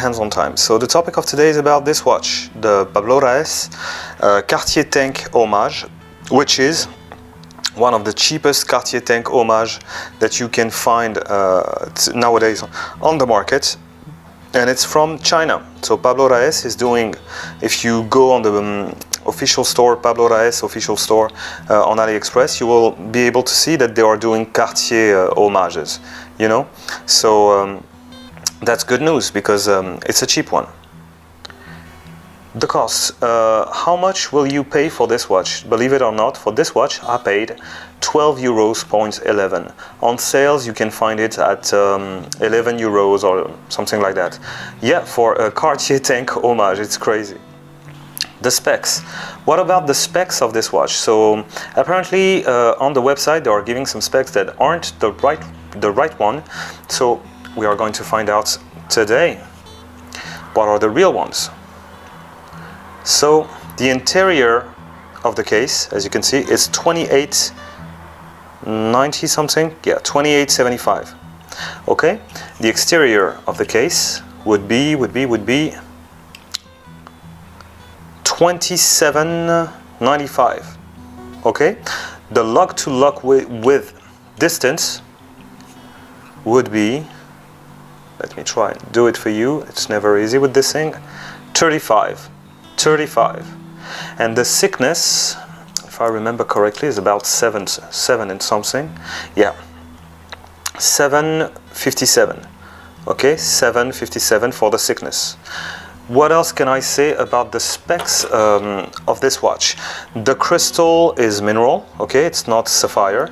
hands-on time. So the topic of today is about this watch, the Pablo Raez Cartier Tank Homage, which is one of the cheapest Cartier Tank Homage that you can find nowadays on the market, and it's from China. So Pablo Raez is doing, if you go on the official store, Pablo Raez official store on AliExpress, you will be able to see that they are doing Cartier homages, you know. So that's good news because it's a cheap one. The cost, how much will you pay for this watch? Believe it or not, for this watch I paid 12 euros. On sales you can find it at 11 euros or something like that. Yeah, for a Cartier Tank Homage, it's crazy. The specs. What about the specs of this watch? So apparently on the website they are giving some specs that aren't the right one. So we are going to find out today what are the real ones. So the interior of the case, as you can see, is 2890 something. Yeah, 2875. Okay. The exterior of the case would be 2795. Okay. The lug to lug with distance would be, let me try and do it for you, it's never easy with this thing, 35. And the thickness, if I remember correctly, is about 7 and something. Yeah, 757. Okay, 757 for the thickness. What else can I say about the specs of this watch? The crystal is mineral. Okay, it's not sapphire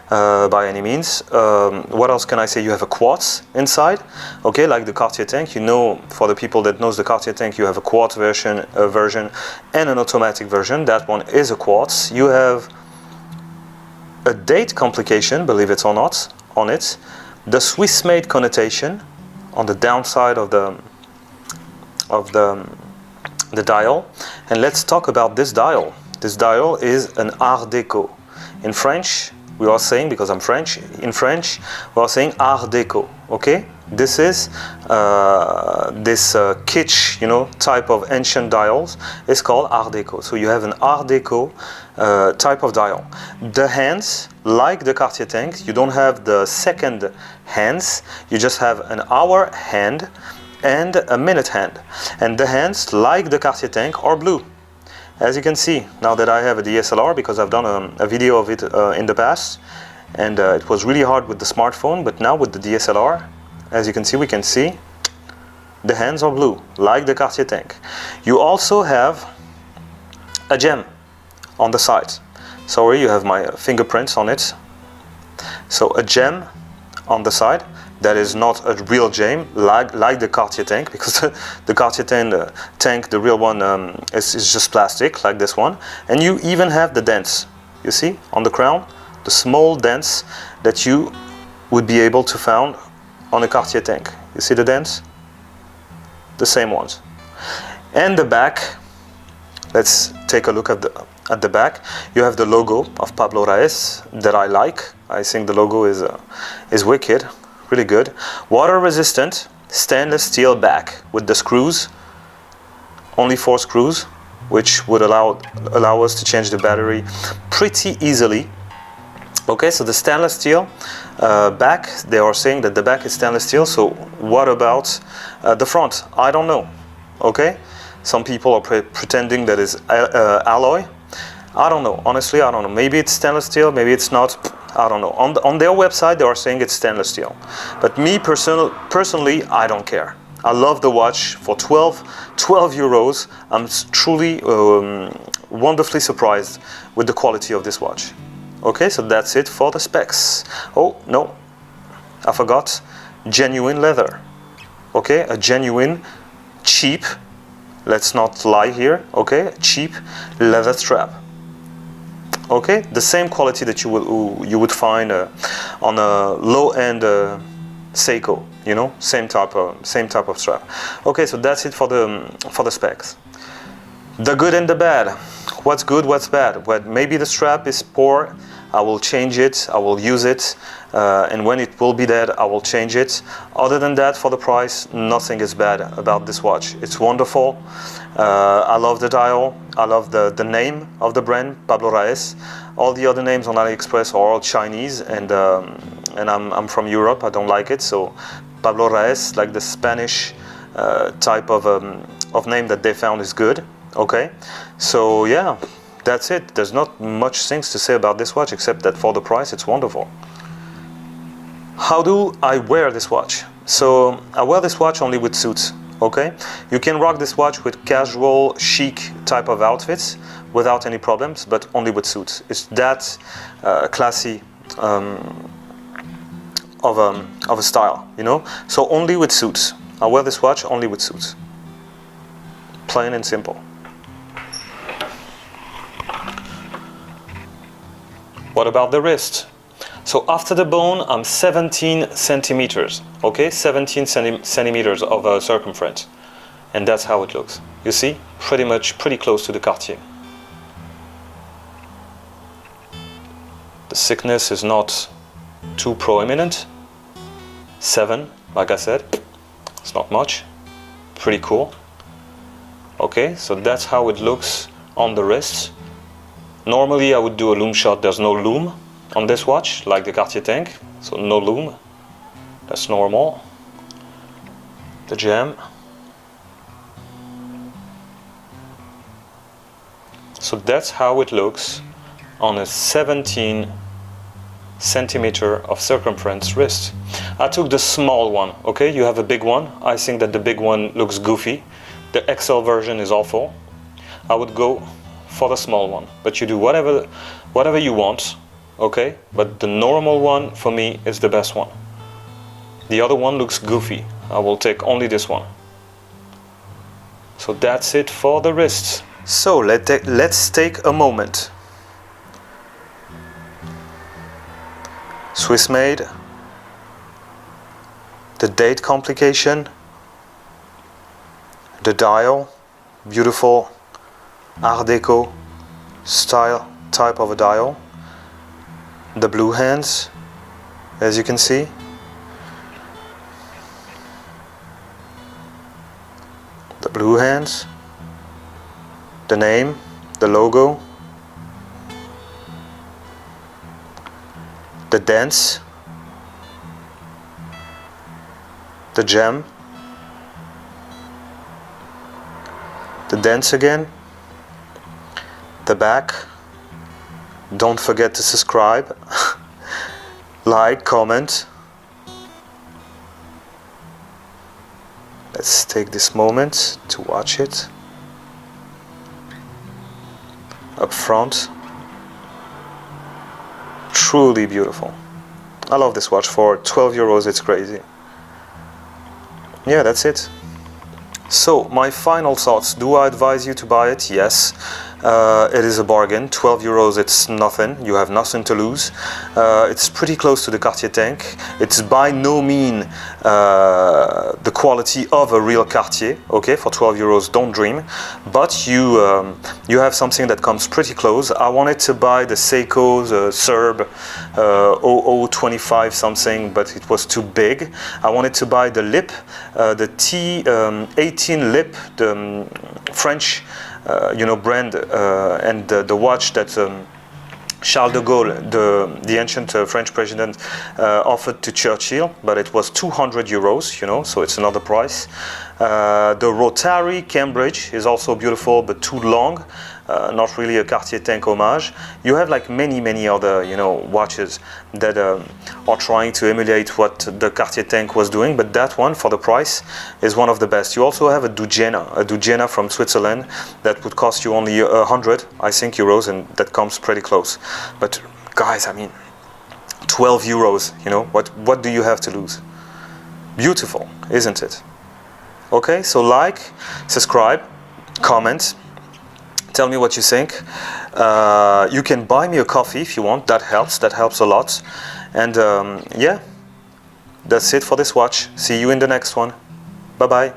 by any means. What else can I say? You have a quartz inside, okay, like the Cartier Tank. You know, for the people that knows the Cartier Tank, you have a quartz version and an automatic version. That one is a quartz. You have a date complication, believe it or not, on it. The Swiss-made connotation on the downside of the dial. And let's talk about this dial. This dial is an Art Deco. In French, we are saying, because I'm French, in French, we are saying Art Deco, okay? This is this kitsch, you know, type of ancient dials is called Art Deco. So you have an Art Deco type of dial. The hands, like the Cartier Tank, you don't have the second hands, you just have an hour hand and a minute hand. And the hands, like the Cartier Tank, are blue. As you can see, now that I have a DSLR, because I've done a video of it in the past, and it was really hard with the smartphone, but now with the DSLR, as you can see, we can see the hands are blue, like the Cartier Tank. You also have a gem on the side. Sorry, you have my fingerprints on it. So a gem on the side. That is not a real gem like the Cartier Tank, because the Cartier tank, the real one, is just plastic, like this one. And you even have the dents, you see, on the crown, the small dents that you would be able to find on a Cartier Tank. You see the dents? The same ones. And the back, let's take a look at the back. You have the logo of Pablo Raez that I like. I think the logo is wicked. Really good. Water resistant stainless steel back with the screws, only 4 screws, which would allow us to change the battery pretty easily. Okay, so the stainless steel back, they are saying that the back is stainless steel. So what about the front? I don't know. Okay, some people are pretending that it's alloy. I don't know, honestly, I don't know. Maybe it's stainless steel, maybe it's not. I don't know. On their website, they are saying it's stainless steel. But me personally, I don't care. I love the watch for 12 euros. I'm truly wonderfully surprised with the quality of this watch. Okay, so that's it for the specs. Oh, no, I forgot. Genuine leather. Okay, a genuine, cheap, let's not lie here, okay, cheap leather strap. Okay, the same quality that you would find on a low-end Seiko, you know, same type of strap. Okay, so that's it for the specs. The good and the bad. What's good, what's bad? Well, maybe the strap is poor I will change it, I will use it, and when it will be dead, I will change it. Other than that, for the price, nothing is bad about this watch. It's wonderful. I love the dial. I love the name of the brand, Pablo Raez. All the other names on AliExpress are all Chinese, and I'm from Europe. I don't like it, so Pablo Raez, like the Spanish type of name that they found, is good. Okay, so yeah, that's it. There's not much things to say about this watch except that for the price, it's wonderful. How do I wear this watch? So I wear this watch only with suits. Okay, you can rock this watch with casual, chic type of outfits without any problems, but only with suits. It's that classy of a style, you know. So only with suits. I wear this watch only with suits. Plain and simple. What about the wrist? So after the bone, I'm 17 centimeters, okay? 17 centimeters of circumference. And that's how it looks. You see? Pretty close to the Cartier. The thickness is not too prominent. 7, like I said. It's not much. Pretty cool. Okay, so that's how it looks on the wrist. Normally I would do a loom shot. There's no loom on this watch, like the Cartier Tank, so no loom. That's normal. The gem. So that's how it looks on a 17 centimeter of circumference wrist. I took the small one, okay? You have a big one. I think that the big one looks goofy. The XL version is awful. I would go for the small one, but you do whatever you want. Okay, but the normal one for me is the best one. The other one looks goofy. I will take only this one. So that's it for the wrists. So let's take a moment. Swiss made. The date complication. The dial. Beautiful Art Deco style type of a dial. The blue hands, as you can see. The blue hands. The name, the logo. The dents. The gem. The dents again. The back. Don't forget to subscribe, like, comment. Let's take this moment to watch it. Up front. Truly beautiful. I love this watch. For 12 euros, it's crazy. Yeah, that's it. So, my final thoughts. Do I advise you to buy it? Yes. It is a bargain. 12 euros, it's nothing. You have nothing to lose. It's pretty close to the Cartier Tank. It's by no means the quality of a real Cartier. Okay, for 12 euros, don't dream. But you have something that comes pretty close. I wanted to buy the Seiko, the Serb 0025 something, but it was too big. I wanted to buy the lip, the T18 lip, the French brand, and the watch that Charles de Gaulle, the ancient French president, offered to Churchill, but it was 200 euros, you know, so it's another price. The Rotary Cambridge is also beautiful, but too long. Not really a Cartier Tank homage. You have like many other, you know, watches that are trying to emulate what the Cartier Tank was doing, but that one, for the price, is one of the best. You also have a Dugena from Switzerland that would cost you only 100, I think, euros, and that comes pretty close. But guys, I mean, 12 euros, you know, what do you have to lose? Beautiful, isn't it? Okay, so like, subscribe, comment. Tell me what you think. You can buy me a coffee if you want. That helps a lot. And yeah, that's it for this watch. See you in the next one. Bye bye.